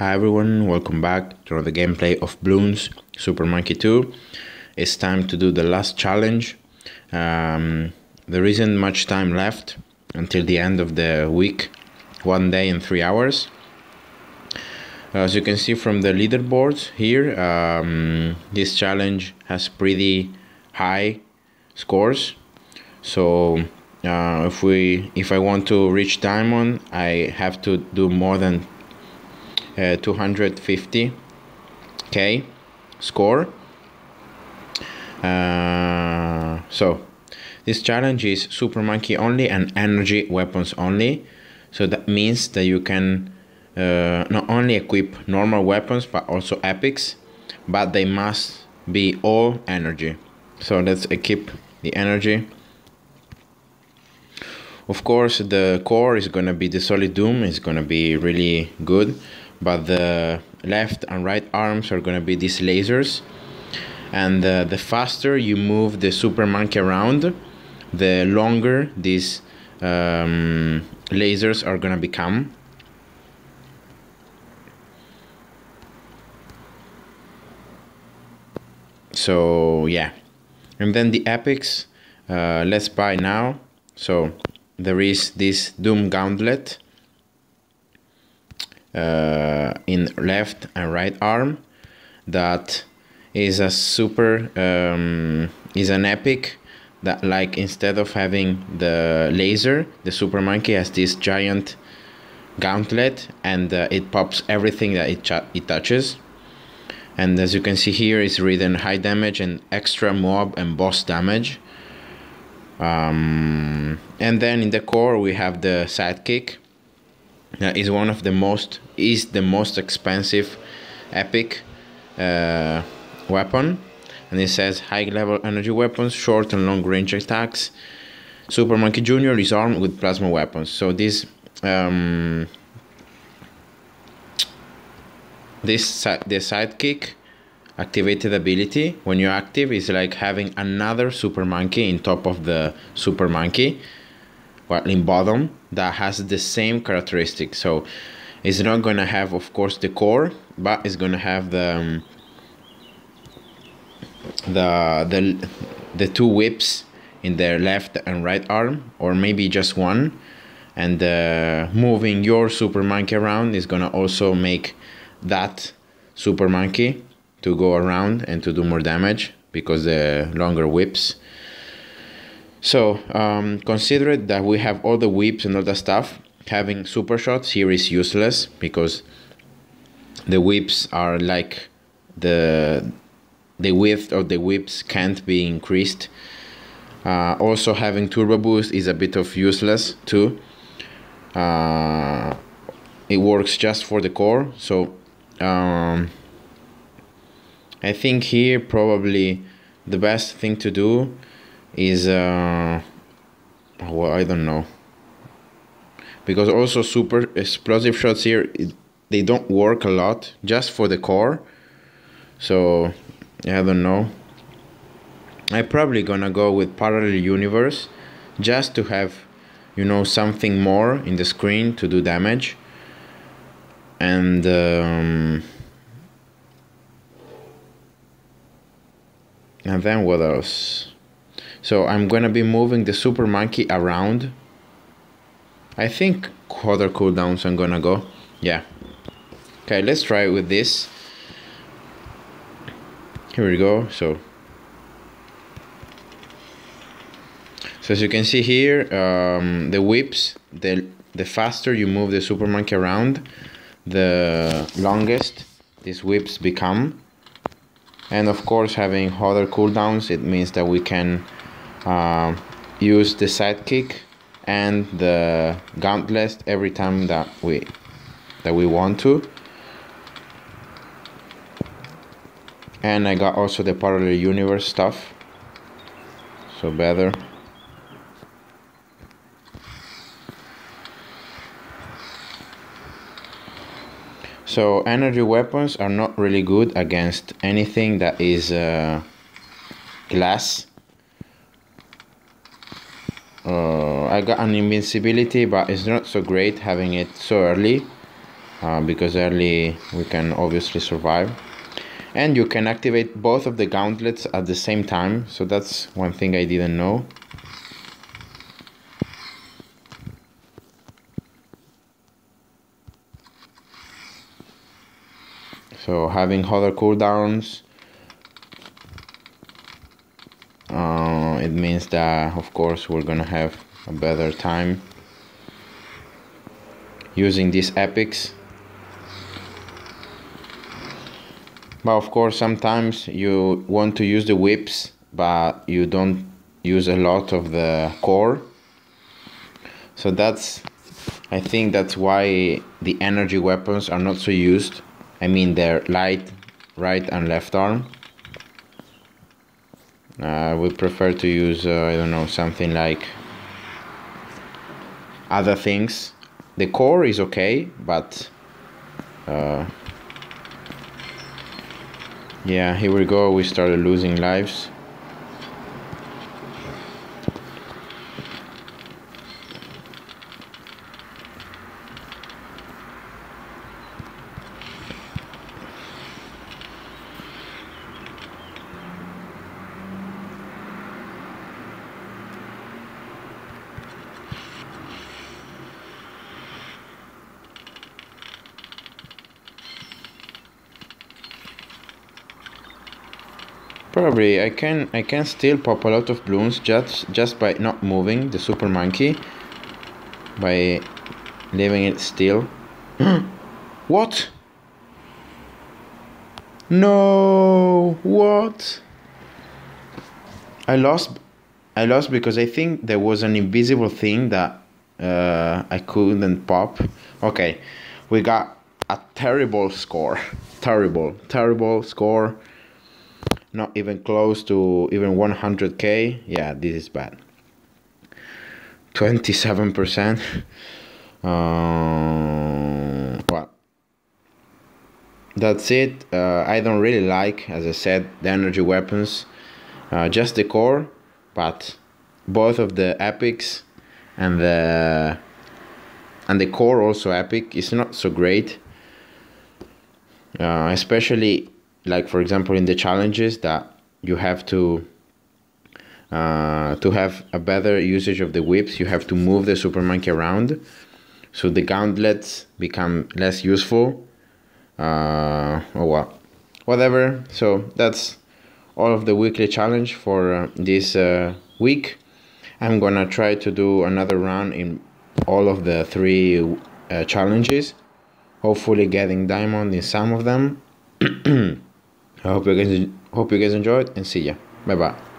Hi everyone, welcome back to the gameplay of Bloons Super Monkey 2. It's time to do the last challenge. There isn't much time left until the end of the week, 1 day and 3 hours. As you can see from the leaderboards here, this challenge has pretty high scores. So if I want to reach diamond, I have to do more than 250k score. So this challenge is Super Monkey only and energy weapons only. So that means that you can not only equip normal weapons but also epics, but they must be all energy. So let's equip the energy. Of course, the core is gonna be the Solid Doom. It's gonna be really good, but the left and right arms are gonna be these lasers. And the faster you move the Super Monkey around, the longer these lasers are gonna become. So yeah, and then the epics, let's buy now. So there is this Doom Gauntlet in left and right arm that is a super is an epic that, like, instead of having the laser, the Super Monkey has this giant gauntlet, and it pops everything that it touches. And as you can see here, it's written high damage and extra mob and boss damage. And then in the core we have the Sidekick. That is the most expensive epic weapon, and it says high level energy weapons, short and long range attacks. Super Monkey Jr. is armed with plasma weapons. So this the Sidekick activated ability, when you're active, is like having another Super Monkey in top of the Super Monkey, well, in bottom, that has the same characteristic. So it's not gonna have, of course, the core, but it's gonna have the two whips in their left and right arm, or maybe just one. And moving your Super Monkey around is gonna also make that Super Monkey to go around and to do more damage because the longer whips. So consider it that we have all the whips and all the stuff. Having super shots here is useless because the whips are like the width of the whips can't be increased. Also having turbo boost is a bit of useless too. It works just for the core. So I think here probably the best thing to do is well, I don't know, because also super explosive shots here, they don't work a lot, just for the core. So I don't know, I'm probably gonna go with Parallel Universe just to have, you know, something more in the screen to do damage. And then what else? So I'm gonna be moving the Super Monkey around. I think other cooldowns I'm gonna go. Yeah. Okay, let's try it with this. Here we go. So as you can see here, the whips, the faster you move the Super Monkey around, the longest these whips become. And of course, having other cooldowns, it means that we can use the Sidekick and the Gauntlet every time that we want to. And I got also the Parallel Universe stuff, so better. So energy weapons are not really good against anything that is glass. I got an invincibility, but it's not so great having it so early. because early we can obviously survive. And you can activate both of the gauntlets at the same time, so that's one thing I didn't know. So having other cooldowns, it means that of course we're gonna have a better time using these epics. But of course sometimes you want to use the whips, but you don't use a lot of the core. So I think that's why the energy weapons are not so used. I mean, they're light right and left arm. We prefer to use, I don't know, something like other things. The core is okay, but yeah, here we go, we started losing lives. Probably I can still pop a lot of balloons just by not moving the super monkey, by leaving it still. What? No, what? I lost because I think there was an invisible thing that I couldn't pop. Okay, we got a terrible score. Terrible score. Not even close to even 100k. Yeah, this is bad. 27%. Well, that's it. I don't really like, as I said, the energy weapons. Just the core, but both of the epics and the core also epic is not so great. Especially, like for example in the challenges, that you have to have a better usage of the whips, you have to move the super monkey around, so the gauntlets become less useful. Oh well, whatever. So that's all of the weekly challenge for this week. I'm gonna try to do another run in all of the 3 challenges, hopefully getting diamond in some of them. I hope you guys enjoyed, and see ya. Bye bye.